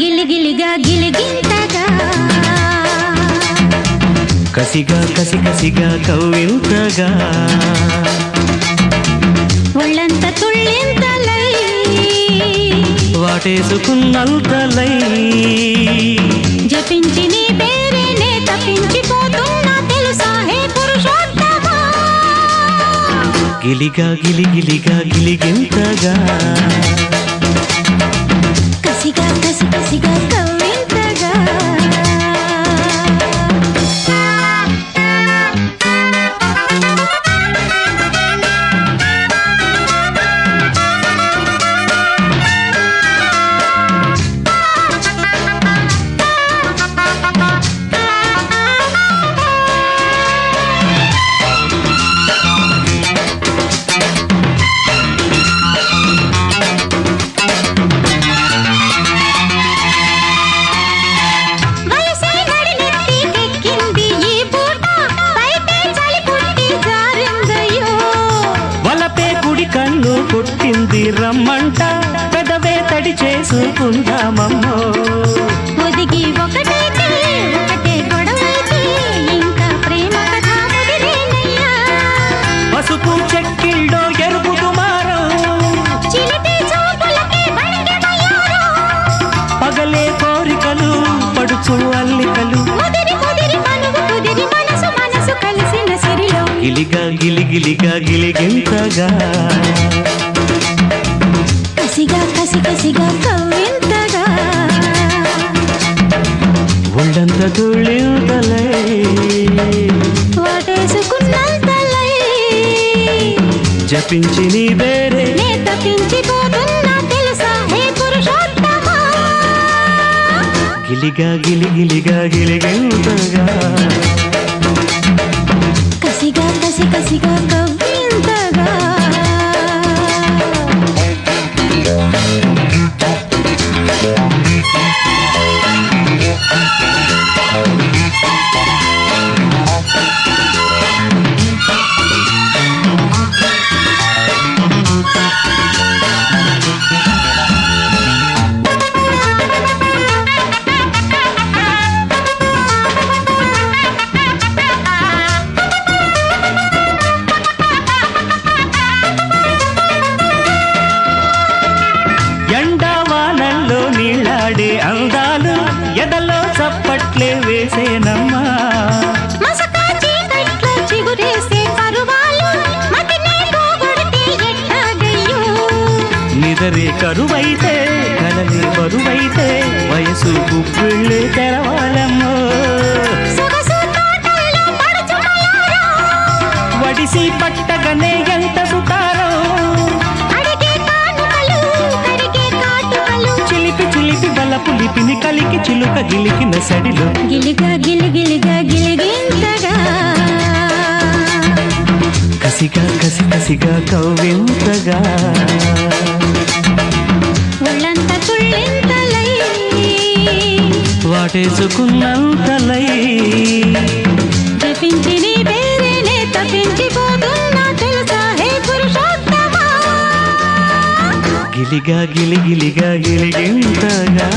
గిలిగిలిగా గిలిగింతగా కసిగా కసిగా కవ్వింతగా ఒళ్ళంత తుళ్ళింతలై వాటేసుకున్నంతలై జపించి నీ పేరేనే తప్పించిపోతున్నా తెలుసా హే పురుషోత్తమా గిలిగా గిలిగింతగా కసిగా కసిగా కవ్వింతగా కన్ను కొట్టింది రమ్మంట పెదవే తడి చేసుకుందామమ్మో ఒదిగి ఒకటైతే ఒకటే గొడవైతే ఇంకా ప్రేమ కథ ముదిరేనయ్యా పసుపు చెక్కిళ్ళో ఎరుపు కుమారం చిలిపి చూపులకి బణికి బయారం పగలే కోరికలు పడుచు అల్లికలు ముదిరి మనువు కుదిరి మనసు కలిసిన సిరిలో గిలిగా గిలిగింతగా కసిగా కవ్వింతగా ఒళ్ళంత తుళ్ళింతలై వాటేసుకున్నంతలై జపించి నీ వేరే నే తప్పించిపోతున్నా తెలుసా హే పురుషోత్తమా గిలిగా గిలిగింతగా కసిగా కవ్వింతగా ఎండావానల్లో నీళ్ళాడే అందాలు ఎదలో చప్పట్లే వేసేనమ్మా మసకా చీకట్లో చిగురేసే కరువాలు మతినే పోగొడితే ఎట్టాగయ్యో నిదరే కరువైతే కలలే బరువైతే వయసు గుప్పిళ్ళే తెరవాలమ్మో సొగసు తోటల్లో పడుచుమలారా వడిసి పట్టగనే ఎంత సుతారో అడిగే కానుకలు కడిగే కాటుకలు చిలిపి బలపు లిపిని కలికి చిలుక గిలికిన సడిలో గిలిగా గిలిగింతగా కసిగా కవ్వింతగా ఒళ్ళంత తుళ్ళింతలై వాటేసుకున్నంతలై జపించి నీ పేరేనే తప్పించిపోతున్నా తెలుసా హే పురుషోత్తమా గిలిగా గిలిగింతగా